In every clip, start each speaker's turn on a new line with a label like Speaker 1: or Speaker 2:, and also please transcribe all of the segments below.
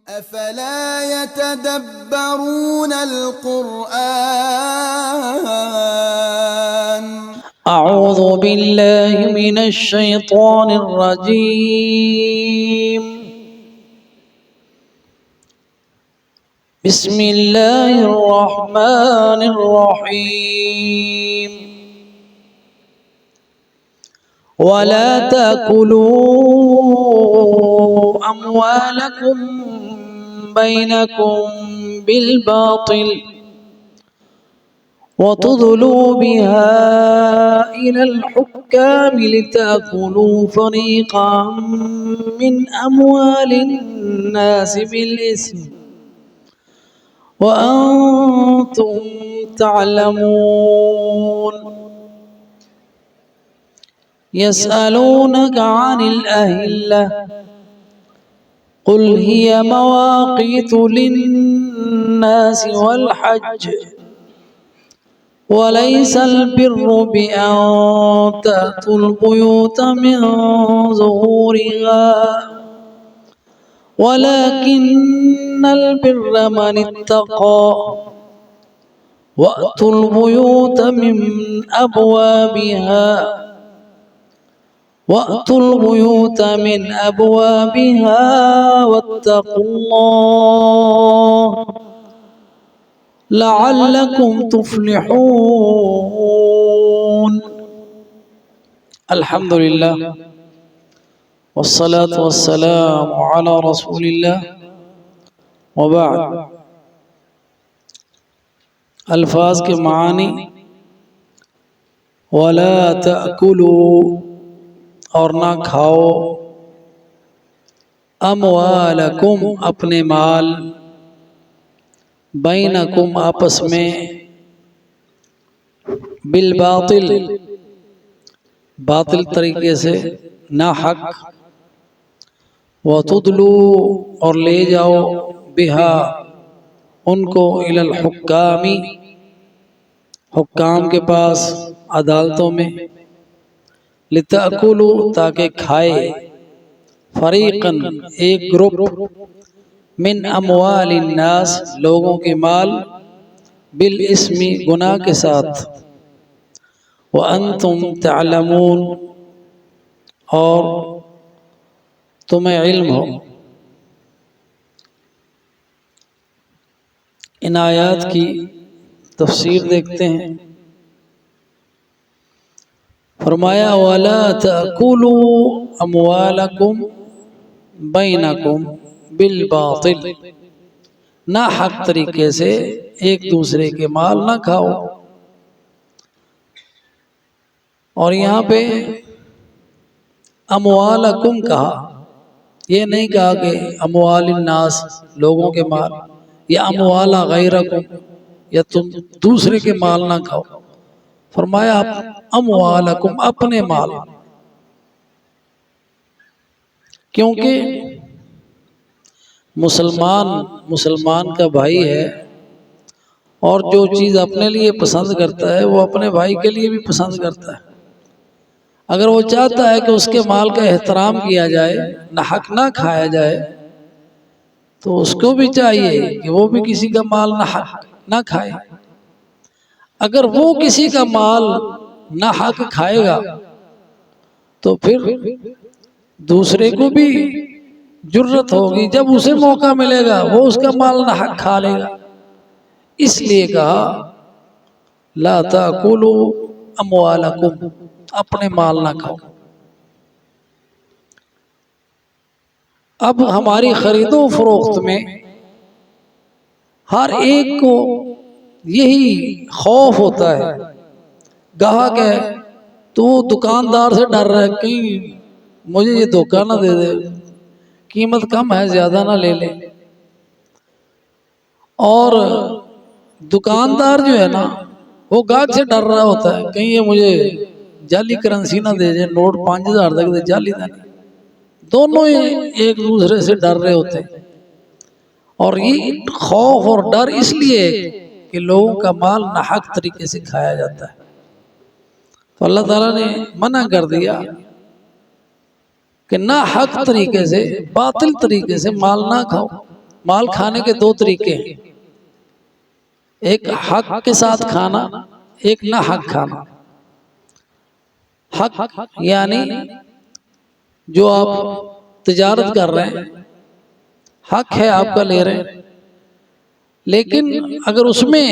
Speaker 1: أفلا يتدبرون القرآن
Speaker 2: أعوذ بالله من الشيطان الرجيم بسم الله الرحمن الرحيم ولا تأكلوا أموالكم بينكم بالباطل وتدلوا بها إلى الحكام لتأكلوا فريقا من أموال الناس بالإثم وأنتم تعلمون يسألونك عن الأهلة قل هي مواقيت للناس والحج وليس البر بأن تأتوا البيوت من ظهورها ولكن البر من اتقى وأتوا البيوت من أبوابها واتقوا الله لعلكم تفلحون. الحمد لله والصلاة والسلام على رسول الله وبعد. الفاظ کے معنی وَلَا تَأْكُلُوا اور نہ کھاؤ اموالکم اپنے مال بینکم آپس میں بالباطل باطل طریقے سے نہ حق وتدلوا اور لے جاؤ بہا ان کو الی الحکام حکام کے پاس عدالتوں میں لتأکلوا تاکہ کھائے فریقاً ایک گروپ من اموال الناس لوگوں کے مال بالاسم گناہ کے ساتھ وانتم تعلمون اور تمہیں علم ہو. ان آیات کی تفسیر دیکھتے ہیں. فرمایا وَلَا تَأْكُلُوا أَمْوَالَكُمْ بَيْنَكُمْ بالباطل نہ حق طریقے سے ایک دوسرے کے مال نہ کھاؤ. اور یہاں پہ اموالکم کہا، یہ نہیں کہا کہ اموال الناس لوگوں کے مال یا اموال غیرکم یا تم دوسرے کے مال نہ کھاؤ. فرمایا اموالکم اپنے مال، کیونکہ مسلمان کا بھائی ہے اور جو چیز اپنے لیے پسند کرتا ہے وہ اپنے بھائی کے لیے بھی پسند کرتا ہے. اگر وہ چاہتا ہے کہ اس کے مال کا احترام کیا جائے، نہ حق نہ کھایا جائے، تو اس کو بھی چاہیے کہ وہ بھی کسی کا مال نہ حق نہ کھائے. اگر وہ کسی کا مال نہ حق کھائے گا تو پھر دوسرے کو بھی جرت ہوگی، جب اسے موقع ملے گا وہ اس کا مال نہ حق کھا لے گا. اس لیے کہا لا تاکلوا اموالکم اپنے مال نہ کھاؤ. اب ہماری خرید و فروخت میں ہر ایک کو یہی خوف ہوتا ہے. گاہک ہے تو وہ دکاندار سے ڈر رہا ہے کہیں مجھے یہ دھوکہ نہ دے دے، قیمت کم ہے زیادہ نہ لے لے. اور دکاندار جو ہے نا وہ گاہک سے ڈر رہا ہوتا ہے کہیں یہ مجھے جعلی کرنسی نہ دے جائے، نوٹ 5000 تک دے جعلی نہ دے. دونوں ایک دوسرے سے ڈر رہے ہوتے ہیں. اور یہ خوف اور ڈر اس لیے کہ لوگوں کا مال ناحق طریقے سے کھایا جاتا ہے. تو اللہ تعالیٰ نے منع کر دیا کہ ناحق طریقے سے باطل طریقے سے مال نہ کھاؤ. مال کھانے کے دو طریقے ہیں، ایک حق کے ساتھ کھانا، ایک نہ حق کھانا۔ حق یعنی جو آپ تجارت کر رہے ہیں، حق ہے آپ کا لے رہے ہیں، لیکن اگر اس میں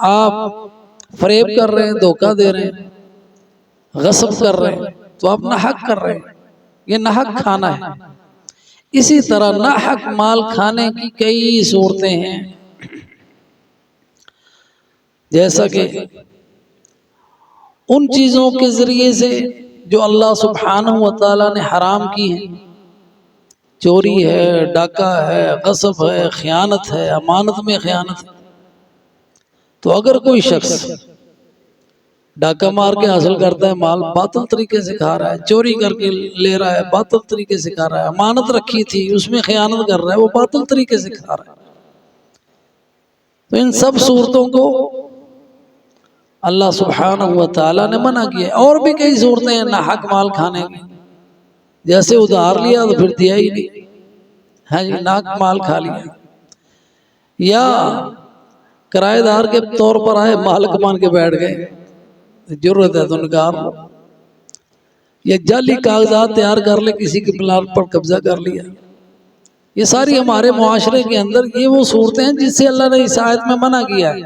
Speaker 2: آپ فریب کر رہے ہیں، دھوکہ دے رہے ہیں، غصب کر رہے ہیں، تو آپ ناحق کر رہے ہیں، یہ ناحق کھانا ہے۔ اسی طرح ناحق مال کھانے کی کئی صورتیں ہیں، جیسا کہ ان چیزوں کے ذریعے سے جو اللہ سبحانہ و تعالیٰ نے حرام کی ہیں، چوری ہے، ڈاکہ ہے، غصب ہے، خیانت ہے، امانت میں خیانت ہے۔ تو اگر کوئی شخص ڈاکہ مار کے حاصل کرتا ہے مال، باطل طریقے سے کھا رہا ہے، چوری کر کے لے رہا ہے، باطل طریقے سے کھا رہا ہے، امانت رکھی تھی اس میں خیانت کر رہا ہے، وہ باطل طریقے سے کھا رہا ہے، تو ان سب صورتوں کو اللہ سبحانہ و تعالیٰ نے منع کیا ہے۔ اور بھی کئی صورتیں ہیں ناحق مال کھانے کی، جیسے ادھار لیا تو پھر دیا ہی نہیں، ہاں جی، ناحق مال کھا لیا، یا کرایہ دار کے طور پر آئے، مالک مان کے بیٹھ گئے، ضرورت ہے تو نکال لو، یا جعلی کاغذات تیار کر لے، کسی کے پلاٹ پر قبضہ کر لیا۔ یہ ساری ہمارے معاشرے کے اندر یہ وہ صورتیں ہیں جس سے اللہ نے اس آیت میں منع کیا ہے،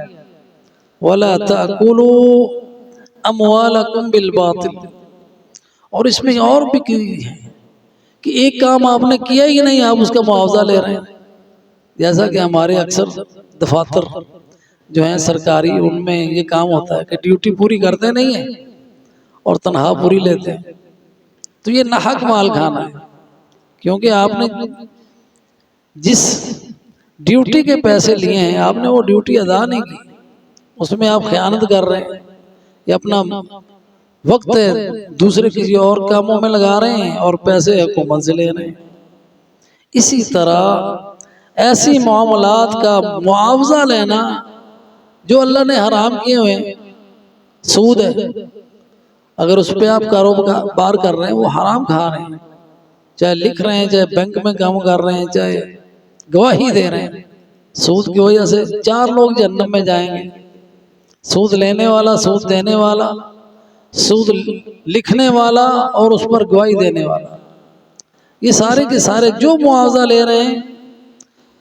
Speaker 2: وَلَا تَأْكُلُوا أَمْوَالَكُمْ بِالْبَاطِلِ۔ اور اس میں اور بھی کی ہے کہ ایک کام آپ نے کیا ہی نہیں، آپ اس کا معاوضہ لے رہے ہیں، جیسا کہ ہمارے اکثر دفاتر جو ہیں سرکاری، ان میں یہ کام ہوتا ہے کہ ڈیوٹی پوری کرتے نہیں ہیں اور تنخواہ پوری لیتے ہیں، تو یہ ناحق مال کھانا ہے، کیونکہ آپ نے جس ڈیوٹی کے پیسے لیے ہیں آپ نے وہ ڈیوٹی ادا نہیں کی، اس میں آپ خیانت کر رہے ہیں، یا اپنا وقت دوسرے کسی اور کاموں میں لگا رہے ہیں اور پیسے حکومت سے لے رہے ہیں۔ اسی طرح ایسی معاملات کا معاوضہ لینا جو اللہ نے حرام کیے ہوئے ہیں، سود ہے، اگر اس پہ آپ کاروبار کر رہے ہیں وہ حرام کھا رہے ہیں، چاہے لکھ رہے ہیں، چاہے بینک میں کام کر رہے ہیں، چاہے گواہی دے رہے ہیں، سود کی وجہ سے 4 لوگ جہنم میں جائیں گے، سود لینے والا، سود دینے والا، سود لکھنے والا اور اس پر گواہی دینے والا، یہ سارے کے سارے جو معاوضہ لے رہے ہیں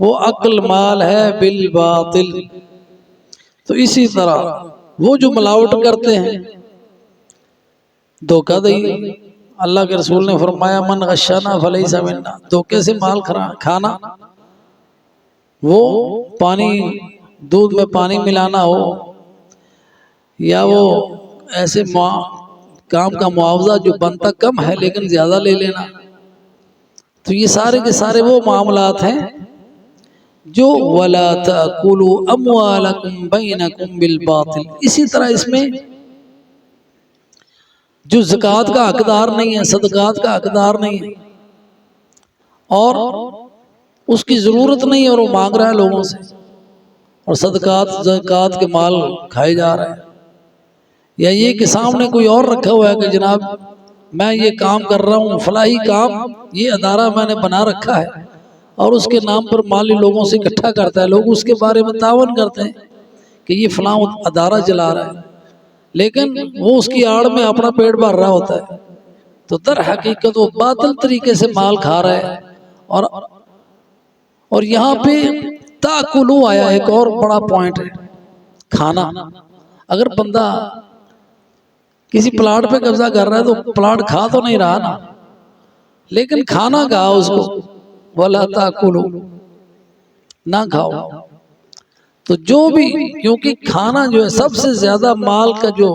Speaker 2: وہ عقل مال ہے بالباطل۔ تو اسی طرح وہ جو ملاوٹ کرتے ہیں، دھوکہ دہی، اللہ کے رسول نے فرمایا من غشنا فلیس منا، دھوکے سے مال کھانا، وہ پانی، دودھ میں پانی ملانا ہو، یا وہ ایسے کام کا معاوضہ جو بنتا کم ہے لیکن زیادہ لے لینا، تو یہ سارے کے سارے وہ معاملات ہیں جو وَلَا تَأْكُلُوا أَمْوَالَكُمْ بَيْنَكُمْ بِالْبَاطِلِ۔ اسی طرح اس میں جو زکوٰۃ کا حقدار نہیں ہے، صدقات کا حقدار نہیں ہے، اور اس کی ضرورت نہیں ہے اور وہ مانگ رہا ہے لوگوں سے، اور صدقات زکوٰۃ کے مال کھائے جا رہے ہیں، یا یہ کہ سامنے کوئی اور رکھا ہوا ہے کہ جناب میں یہ کام کر رہا ہوں، فلاحی کام، یہ ادارہ میں نے بنا رکھا ہے، اور اس کے نام پر مالی لوگوں سے اکٹھا کرتا ہے، لوگ اس کے بارے میں تعاون کرتے ہیں کہ یہ فلاں ادارہ چلا رہا ہے، لیکن وہ اس کی آڑ میں اپنا پیٹ بھر رہا ہوتا ہے، تو در حقیقت وہ باطل طریقے سے مال کھا رہا ہے۔ اور یہاں پہ تاکلو آیا، ایک اور بڑا پوائنٹ ہے، کھانا۔ اگر بندہ کسی پلاٹ پہ قبضہ کر رہا ہے تو پلاٹ کھا تو نہیں رہا نا، لیکن کھانا کہا اس کو وَلَا تَأْكُلُوا، نہ کھاؤ۔ تو جو بھی، کیونکہ کھانا جو ہے سب سے زیادہ مال کا جو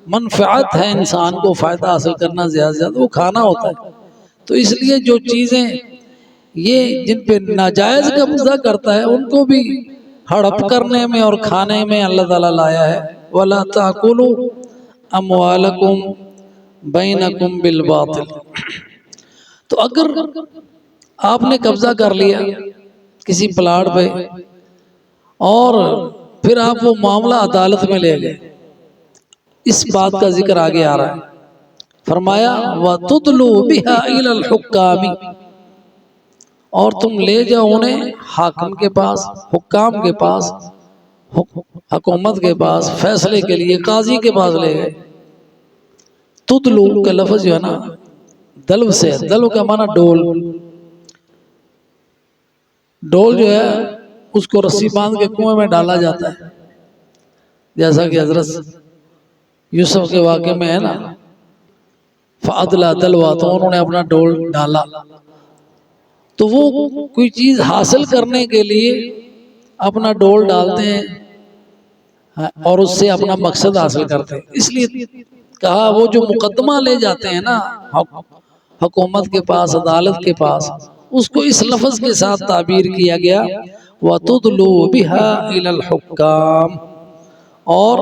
Speaker 2: منفعت ہے انسان کو فائدہ حاصل کرنا زیادہ سے زیادہ وہ کھانا ہوتا ہے، تو اس لیے جو چیزیں یہ جن پہ ناجائز قبضہ کرتا ہے ان کو بھی ہڑپ کرنے میں اور کھانے میں اللہ تعالیٰ لایا ہے، وَلَا تَأْكُلُوا أَمْوَالَكُمْ بَيْنَكُمْ بِالْبَاطِلِ۔ تو اگر آپ نے قبضہ کر لیا کسی پلاٹ پہ اور پھر آپ وہ معاملہ عدالت میں لے گئے، اس بات کا ذکر آگے آ رہا ہے، فرمایا وَتُدْلُوا بِهَا إِلَى الْحُكَّامِ، اور تم لے جاؤ انہیں حاکم کے پاس، حکام کے پاس، حکومت کے پاس، فیصلے کے لیے قاضی کے پاس لے گئے۔ تدلو کا لفظ جو ہے نا دلو سے، دلو کا معنی ڈول، ڈول جو ہے اس کو رسی باندھ کے کنویں میں ڈالا جاتا ہے، جیسا کہ حضرت یوسف کے واقعے میں ہے نا، فَأَدْلَا دَلْوَا، تو انہوں نے اپنا ڈول ڈالا۔ تو وہ کوئی چیز حاصل کرنے کے لیے اپنا ڈول ڈالتے ہیں اور اس سے اپنا مقصد حاصل کرتے ہیں، اس لیے کہا وہ جو مقدمہ لے جاتے ہیں نا حکومت کے پاس، عدالت کے پاس، اس کو اس لفظ کے ساتھ تعبیر کیا گیا وَتُدْلُو بِهَا إِلَى الْحُكَّامِ، اور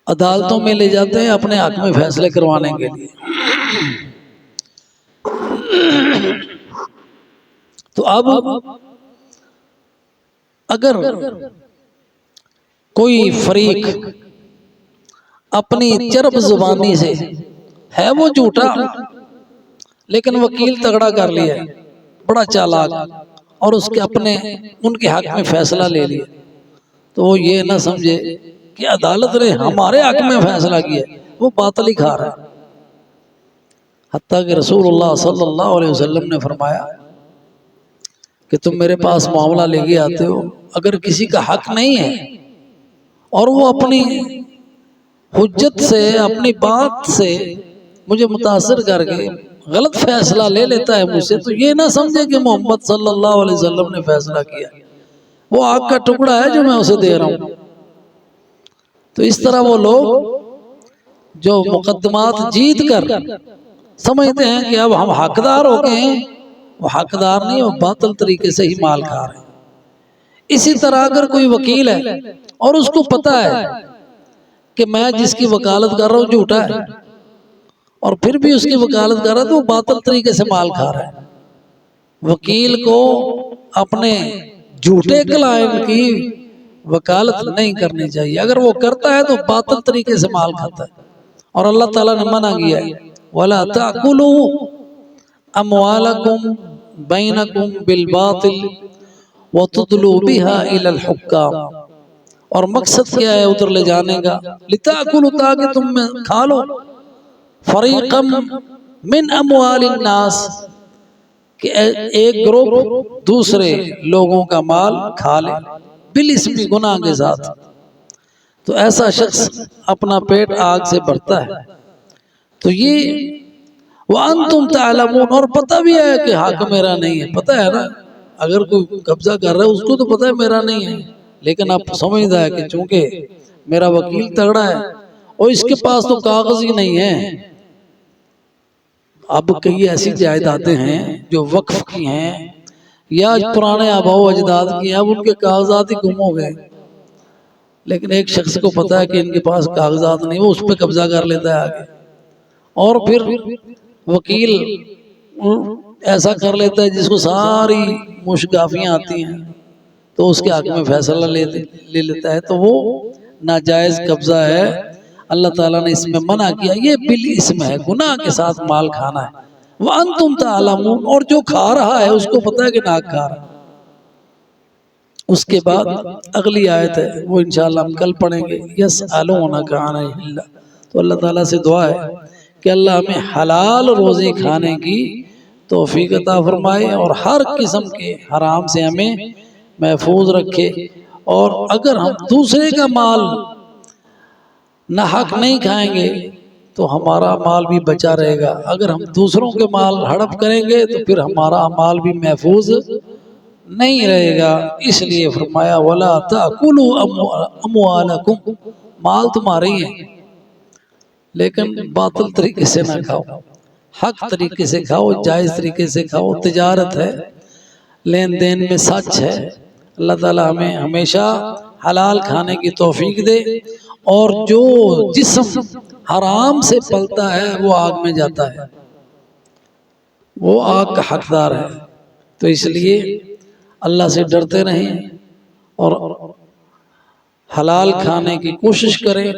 Speaker 2: عدالتوں میں لے جاتے ہیں اپنے حق میں فیصلے کروانے کے لیے۔ تو اب اگر کوئی فریق اپنی چرب زبانی سے ہے وہ جھوٹا لیکن وکیل تگڑا کر لیا، بڑا چالاک، اور اس کے اپنے ان کے حق میں فیصلہ لے لیا، تو وہ یہ نہ سمجھے کہ عدالت نے ہمارے حق میں فیصلہ کیا، وہ باطل ہی کھا رہا ہے۔ حتیٰ کہ رسول اللہ صلی اللہ علیہ وسلم نے فرمایا کہ تم میرے پاس معاملہ لے کے آتے ہو، اگر کسی کا حق نہیں ہے اور وہ اپنی حجت سے، اپنی بات سے مجھے متاثر کر کے غلط فیصلہ لے لیتا ہے مجھ سے، تو یہ نہ سمجھے کہ محمد صلی اللہ علیہ وسلم نے فیصلہ کیا، وہ آگ کا ٹکڑا ہے جو میں اسے دے رہا ہوں۔ تو اس طرح وہ لوگ جو مقدمات جیت کر سمجھتے ہیں کہ اب ہم حقدار ہو گئے ہیں، وہ حقدار نہیں، وہ باطل طریقے سے ہی مال کھا رہے ہیں۔ اسی طرح اگر کوئی وکیل ہے اور اس کو پتا ہے کہ میں جس کی وکالت کر رہا ہوں جھوٹا ہے، اور پھر بھی اس کی وکالت کر رہا ہے، تو وہ باطل طریقے سے مال کھا رہا ہے۔ وکیل کو اپنے جھوٹے کلائنٹ کی وکالت نہیں کرنی چاہیے، اگر وہ کرتا ہے تو باطل طریقے سے مال کھاتا ہے، اور اللہ تعالیٰ نے منع کیا ہے وَلَا تَأْكُلُوا أَمْوَالَكُمْ بَيْنَكُمْ بِالْبَاطِلِ وَتُدْلُوا بِهَا إِلَى الْحُكَّامِ، اور مقصد کیا ہے ادھر لے جانے کا، لِتَأْكُلُوا، تاکہ تم کھا لو، فَرِيقًا مِّنْ أَمْوَالِ النَّاسِ، کہ ایک گروپ دوسرے لوگوں کا مال کھا لے، بالاسم، گناہ کے ساتھ۔ تو ایسا شخص اپنا پیٹ آگ سے بھرتا ہے۔ تو یہ وَأَنْتُمْ تَعْلَمُونَ، اور پتہ بھی ہے کہ حق میرا نہیں ہے، پتہ ہے نا، اگر کوئی قبضہ کر رہا ہے اس کو تو پتہ ہے میرا نہیں ہے، لیکن اب سمجھتا ہے کہ چونکہ میرا وکیل تگڑا ہے اور اس کے پاس تو کاغذ ہی نہیں ہے۔ اب کئی ایسی جائیدادیں ہیں جو وقف کی ہیں یا پرانے آباء و اجداد کی ہیں، اب ان کے کاغذات ہی گم ہو گئے، لیکن ایک شخص کو پتا ہے کہ ان کے پاس کاغذات نہیں، وہ اس پہ قبضہ کر لیتا ہے آگے، اور پھر وکیل ایسا کر لیتا ہے جس کو ساری مشگافیاں آتی ہیں، تو اس کے حق میں فیصلہ لے لیتا ہے، تو وہ ناجائز قبضہ ہے۔ اللہ تعالیٰ نے اس میں منع کیا، یہ بالاسم ہے، گناہ کے ساتھ مال کھانا ہے۔ وَأَنْتُمْ تَعْلَمُونَ، اور جو کھا رہا ہے اس کو پتا ہے کہ ناک کھا رہا ہے۔ اس کے بعد اگلی آیت ہے، وہ انشاءاللہ ہم کل پڑھیں گے، يَسْأَلُونَكَ عَنِ الْأَهِلَّةِ، تو اللہ تعالیٰ سے دعا ہے کہ اللہ ہمیں حلال روزی کھانے کی توفیق عطا فرمائے اور ہر قسم کے حرام سے ہمیں محفوظ رکھے، اور اگر ہم دوسرے کا مال نہ حق نہیں کھائیں گے تو ہمارا مال بھی بچا رہے گا، اگر ہم دوسروں کے مال ہڑپ کریں گے تو پھر ہمارا مال بھی محفوظ نہیں رہے گا۔ اس لیے فرمایا وَلَا تَأْكُلُوا أَمْوَالَكُمْ، مال تمہارے ہی ہیں لیکن باطل طریقے سے نہ کھاؤ، حق طریقے سے کھاؤ، جائز طریقے سے کھاؤ، تجارت ہے، لین دین میں سچ ہے۔ اللہ تعالیٰ ہمیں ہمیشہ حلال کھانے کی توفیق دے، اور جو جسم حرام سے پلتا ہے وہ آگ میں جاتا ہے، وہ آگ کا حقدار ہے۔ تو اس لیے اللہ سے ڈرتے رہیں اور حلال کھانے کی کوشش کریں،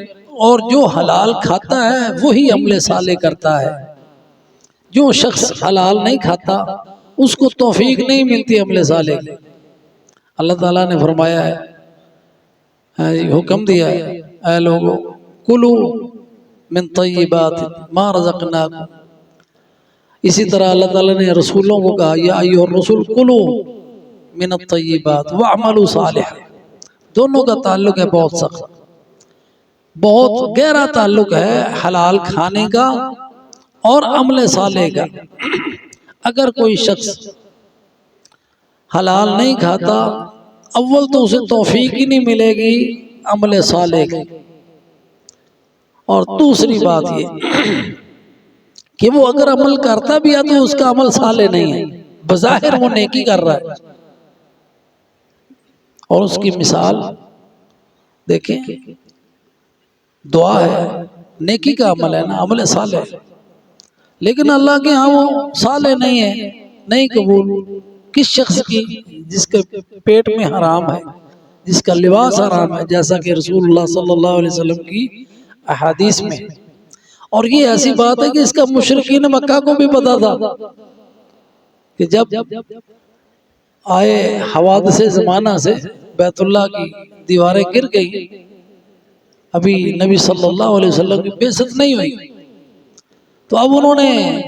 Speaker 2: اور جو حلال کھاتا ہے وہی عمل صالح کرتا ہے۔ جو شخص حلال نہیں کھاتا اس کو توفیق نہیں ملتی عمل صالح کی۔ اللہ تعالیٰ نے فرمایا ہے، حکم دیا ہے، اے لوگو کلو من طیبات ما رزقناکم۔ اسی طرح اللہ تعالیٰ نے رسولوں کو کہا یا ایھا الرسول کلو من الطیبات واعملوا صالحا۔ دونوں کا تعلق ہے بہت سخت، بہت گہرا تعلق ہے حلال کھانے کا اور عمل صالح کا۔ اگر کوئی شخص حلال نہیں کھاتا، اول تو اسے توفیق ہی نہیں ملے گی عمل صالح کی، اور دوسری بات یہ کہ وہ اگر عمل کرتا بھی ہے تو اس کا عمل صالح نہیں ہے، بظاہر وہ نیکی کر رہا ہے۔ اور اس کی مثال دیکھیں، دعا ہے، نیکی کا عمل ہے نا، عمل صالح ہے، لیکن اللہ کے ہاں وہ صالح نہیں ہے، نہیں قبول۔ کس شخص کی؟ جس کے پیٹ میں حرام ہے، جس کا لباس حرام ہے، جیسا کہ رسول اللہ صلی اللہ علیہ وسلم کی احادیث میں۔ اور یہ ایسی بات ہے کہ اس کا مشرکین مکہ کو بھی پتا تھا کہ جب آئے حوادث زمانہ سے بیت اللہ کی دیواریں گر گئی، ابھی نبی صلی اللہ علیہ وسلم کی بعثت نہیں ہوئی، تو اب انہوں نے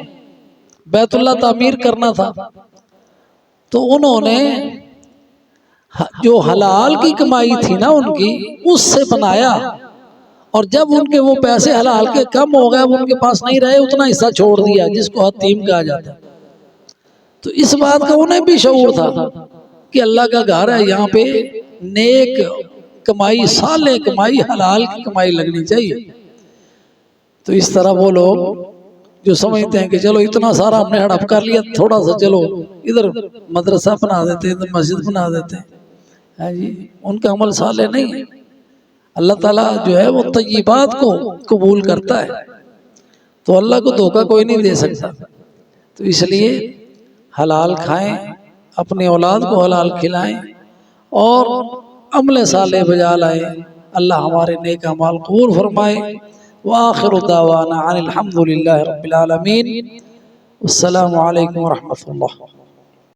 Speaker 2: بیت اللہ تعمیر کرنا تھا، تو انہوں نے جو حلال کی کمائی تھی نا ان کی، اس سے بنایا، اور جب ان کے وہ پیسے حلال کے کم ہو گئے، اب ان کے پاس نہیں رہے، اتنا حصہ چھوڑ دیا جس کو حتیم کہا جاتا ہے۔ تو اس بات کا انہیں بھی شعور تھا کہ اللہ کا گھر ہے، یہاں پہ نیک کمائی، صالح کمائی، حلال کی کمائی لگنی چاہیے۔ تو اس طرح وہ لوگ جو سمجھتے ہیں کہ چلو اتنا سارا ہم نے ہڑپ کر لیا، تھوڑا سا چلو ادھر مدرسہ بنا دیتے ہیں، ادھر مسجد بنا دیتے ہیں، جی ان کا عمل صالح نہیں ہے۔ اللہ تعالیٰ جو ہے وہ طیبات کو قبول کرتا ہے، تو اللہ کو دھوکہ کوئی نہیں دے سکتا۔ تو اس لیے حلال کھائیں، اپنی اولاد کو حلال کھلائیں، اور عمل صالح بجا لائیں۔ اللہ ہمارے نیک اعمال قبول فرمائے۔ وآخر دعوانا عن الحمد للہ رب العالمین۔ السلام علیکم ورحمۃ اللہ۔